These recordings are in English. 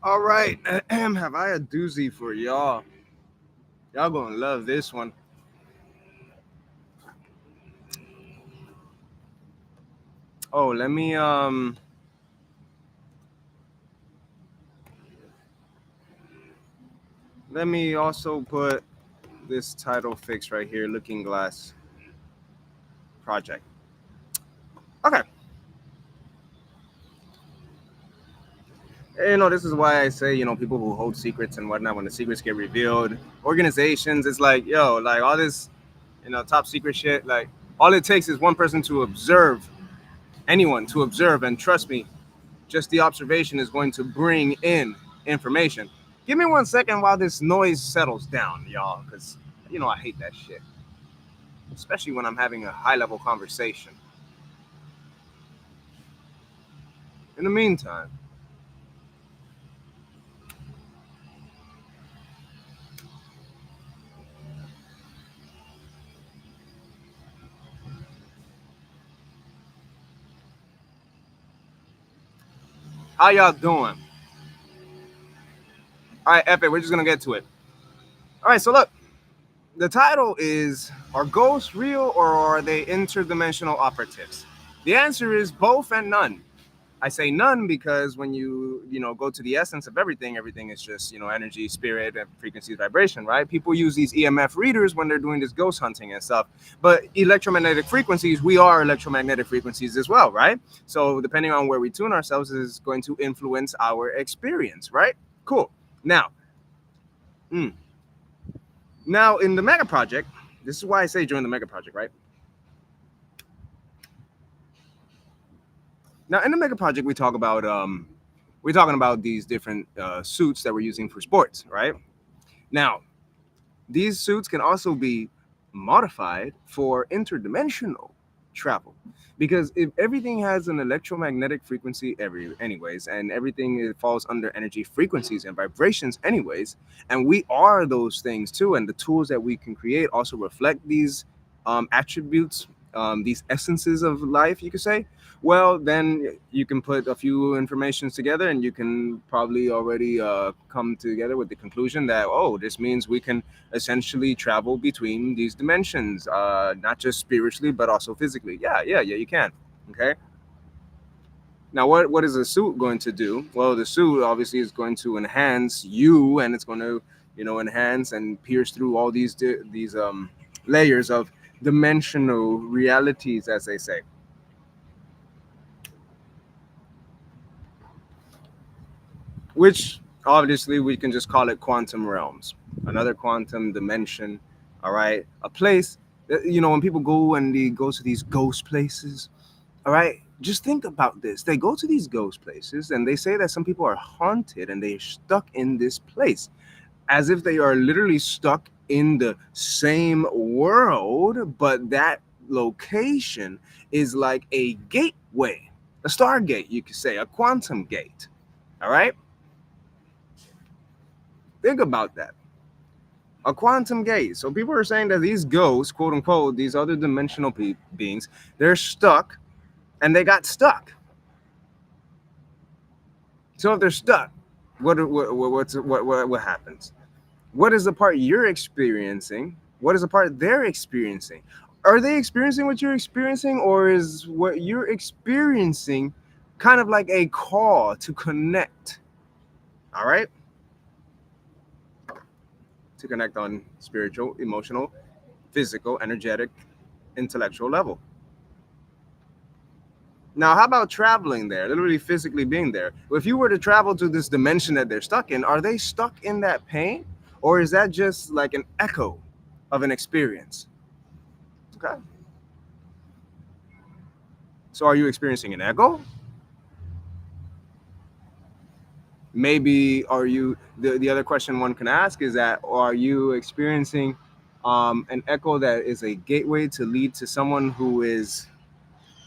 All right, have I a doozy for y'all? Y'all gonna love this one. Oh, let me also put this title fix right here, Looking Glass Project. Okay. This is why I say, people who hold secrets and whatnot, when the secrets get revealed, organizations, it's like, yo, like all this, top secret shit, like all it takes is one person to observe, anyone to observe, and trust me, just the observation is going to bring in information. Give me 1 second while this noise settles down, y'all, because, I hate that shit, especially when I'm having a high level conversation. In the meantime, how y'all doing? All right, Epic, we're just going to get to it. All right, so look, the title is Are Ghosts Real or Are They Interdimensional Operatives? The answer is both and none. I say none because when you go to the essence of everything, everything is just energy, spirit, and frequencies, vibration, right? People use these EMF readers when they're doing this ghost hunting and stuff. But electromagnetic frequencies, we are electromagnetic frequencies as well, right? So depending on where we tune ourselves is going to influence our experience, right? Cool. Now, mm, now in the mega project, this is why I say join the mega project, right? Now in the mega project, we're talking about these different suits that we're using for sports, right? Now, these suits can also be modified for interdimensional travel because if everything has an electromagnetic frequency anyways, and everything falls under energy frequencies and vibrations anyways, and we are those things too, and the tools that we can create also reflect these attributes, these essences of life, you could say. Well, then you can put a few informations together and you can probably already come together with the conclusion that, oh, this means we can essentially travel between these dimensions, not just spiritually, but also physically. Yeah, you can. Okay. Now, what is a suit going to do? Well, the suit obviously is going to enhance you, and it's going to, enhance and pierce through all these layers of dimensional realities, as they say. Which obviously we can just call it quantum realms, another quantum dimension. All right, a place that, when people go and they go to these ghost places. All right, just think about this. They go to these ghost places and they say that some people are haunted and they're stuck in this place, as if they are literally stuck in the same world, but that location is like a gateway, a stargate, you could say, a quantum gate. All right, think about that. A quantum gate. So people are saying that these ghosts, quote unquote, these other dimensional beings, they're stuck and they got stuck. So if they're stuck, what happens? What is the part you're experiencing? What is the part they're experiencing? Are they experiencing what you're experiencing, or is what you're experiencing kind of like a call to connect? All right, to connect on spiritual, emotional, physical, energetic, intellectual level. Now, how about traveling there, literally physically being there? If you were to travel to this dimension that they're stuck in, are they stuck in that pain? Or is that just like an echo of an experience? Okay. So are you experiencing an echo? Maybe are you, the other question one can ask is that, are you experiencing an echo that is a gateway to lead to someone who is,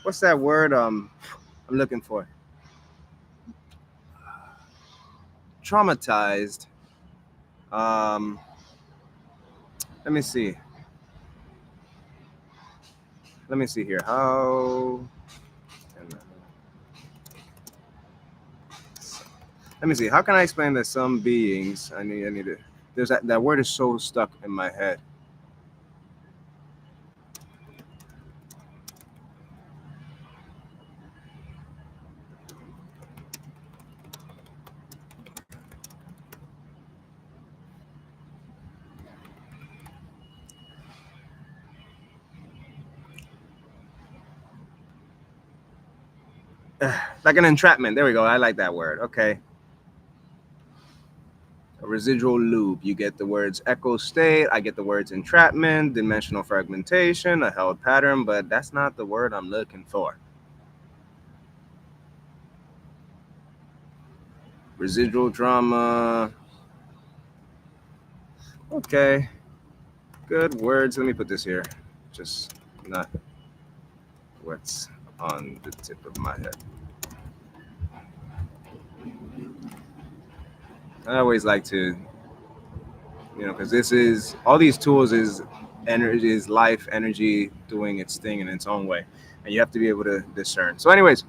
what's that word I'm looking for? Traumatized. Um, let me see. Let me see here. How? Let me see. How can I explain that some beings? I need to. There's that word is so stuck in my head. Like an entrapment. There we go. I like that word. Okay. A residual loop. You get the words echo state. I get the words entrapment, dimensional fragmentation, a held pattern, but that's not the word I'm looking for. Residual drama. Okay. Good words. Let me put this here. Just not what's on the tip of my head. I always like to, because this is all these tools is energy, is life energy doing its thing in its own way, and you have to be able to discern. So, anyways,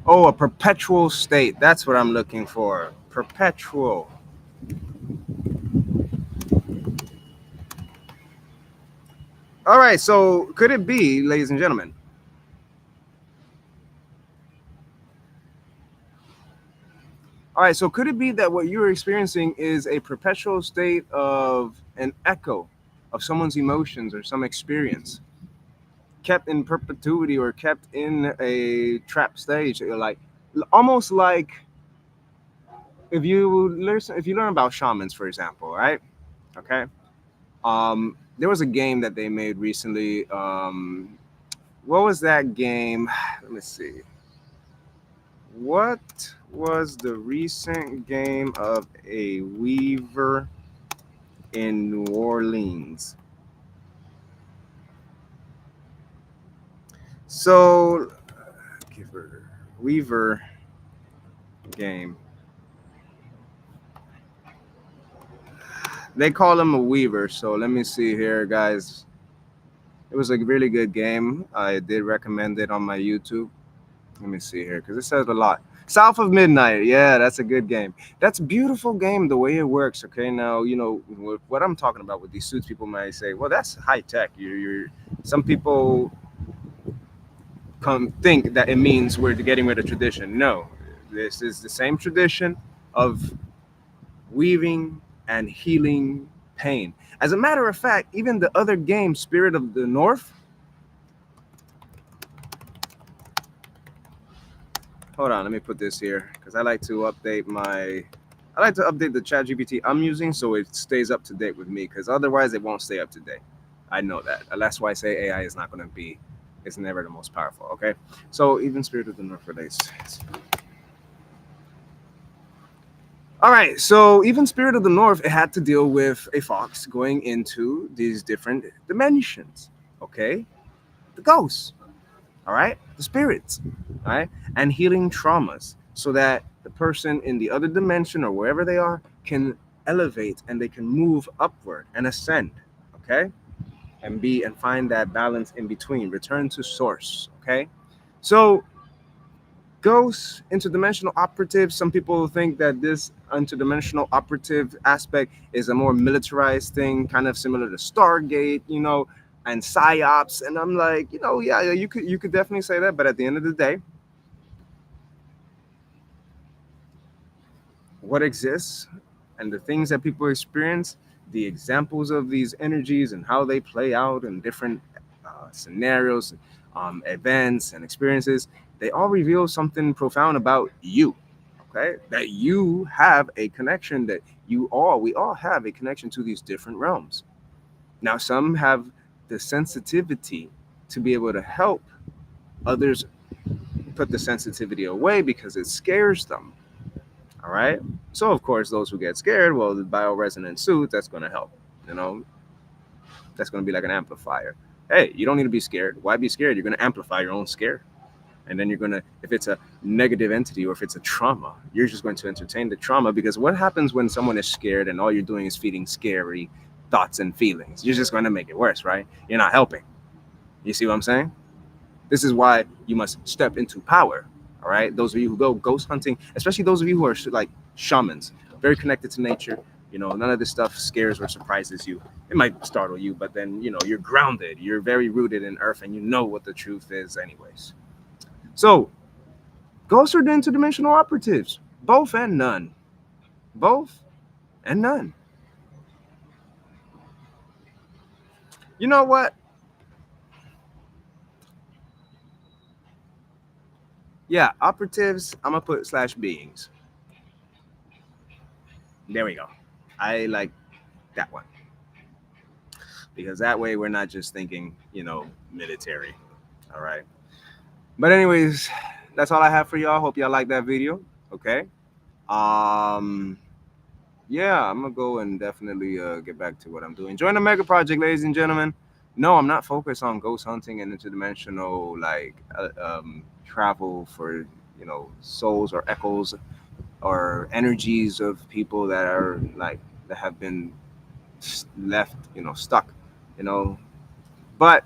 oh, a perpetual state. That's what I'm looking for. Perpetual. All right. So, could it be, ladies and gentlemen? All right. So, could it be that what you're experiencing is a perpetual state of an echo of someone's emotions or some experience, kept in perpetuity or kept in a trap stage, like almost like if you learn about shamans, for example, right? Okay. There was a game that they made recently. What was that game? Let me see. What was the recent game of a weaver in New Orleans? So, Weaver game. They call him a weaver. So let me see here, guys. It was a really good game. I did recommend it on my YouTube. Let me see here because it says a lot. South of Midnight. Yeah, that's a good game. That's a beautiful game the way it works. Okay, now what I'm talking about with these suits. People might say, "Well, that's high tech." Some people come think that it means we're getting rid of tradition. No, this is the same tradition of weaving and healing pain. As a matter of fact, even the other game, Spirit of the North. Hold on, let me put this here because I like to update the chat GPT I'm using so it stays up to date with me, because otherwise it won't stay up to date. I know that. That's why I say AI is not going to be, it's never the most powerful. Okay. So even Spirit of the North relates. All right. So even Spirit of the North, it had to deal with a fox going into these different dimensions. Okay. The ghosts. All right, the spirits, all right, and healing traumas so that the person in the other dimension or wherever they are can elevate and they can move upward and ascend, okay, and find that balance in between, return to source, okay. So ghosts, interdimensional operatives, some people think that this interdimensional operative aspect is a more militarized thing, kind of similar to Stargate, and psyops. And I'm like, yeah, you could definitely say that, but at the end of the day, what exists and the things that people experience, the examples of these energies and how they play out in different scenarios, events, and experiences, they all reveal something profound about you. Okay, that you have a connection, that we all have a connection to these different realms. Now, some have the sensitivity to be able to help others put the sensitivity away because it scares them. All right. So, of course, those who get scared, well, the bioresonant suit, that's going to help. You know, that's going to be like an amplifier. Hey, you don't need to be scared. Why be scared? You're going to amplify your own scare. And then you're going to, if it's a negative entity or if it's a trauma, you're just going to entertain the trauma, because what happens when someone is scared and all you're doing is feeding scary thoughts and feelings? You're just going to make it worse, right? You're not helping. You see what I'm saying? This is why you must step into power. All right, those of you who go ghost hunting, especially those of you who are like shamans, very connected to nature. You know, none of this stuff scares or surprises you. It might startle you, but then you're grounded. You're very rooted in earth, and you know what the truth is, anyways. So, ghosts are the interdimensional operatives, both and none, both and none. You know what? Yeah, operatives. I'm gonna put slash beings. There we go. I like that one because that way we're not just thinking, military. All right. But anyways, that's all I have for y'all. Hope y'all like that video. Okay. Um. Yeah, I'm gonna go and definitely get back to what I'm doing. Join the mega project, ladies and gentlemen. No, I'm not focused on ghost hunting and interdimensional travel for souls or echoes or energies of people that are like that have been left stuck, you know. But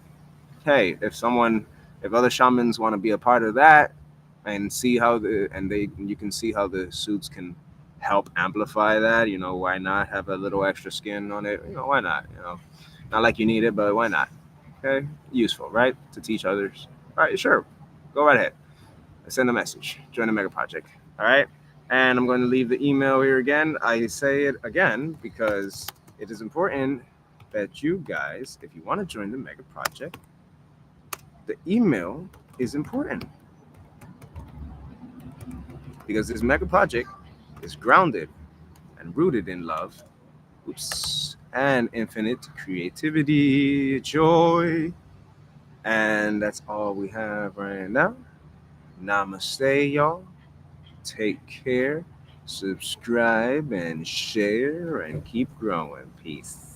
hey, if other shamans want to be a part of that and see how you can see how the suits can help amplify that, why not have a little extra skin on it? Why not? Not like you need it, but why not? Okay, useful, right? To teach others. All right, sure, go right ahead. Send a message. Join the mega project. All right, and I'm going to leave the email here again. I say it again because it is important that you guys, if you want to join the mega project, the email is important because this mega project is grounded and rooted in love, oops, and infinite creativity, joy. And that's all we have right now. Namaste, y'all. Take care, subscribe, and share, and keep growing. Peace.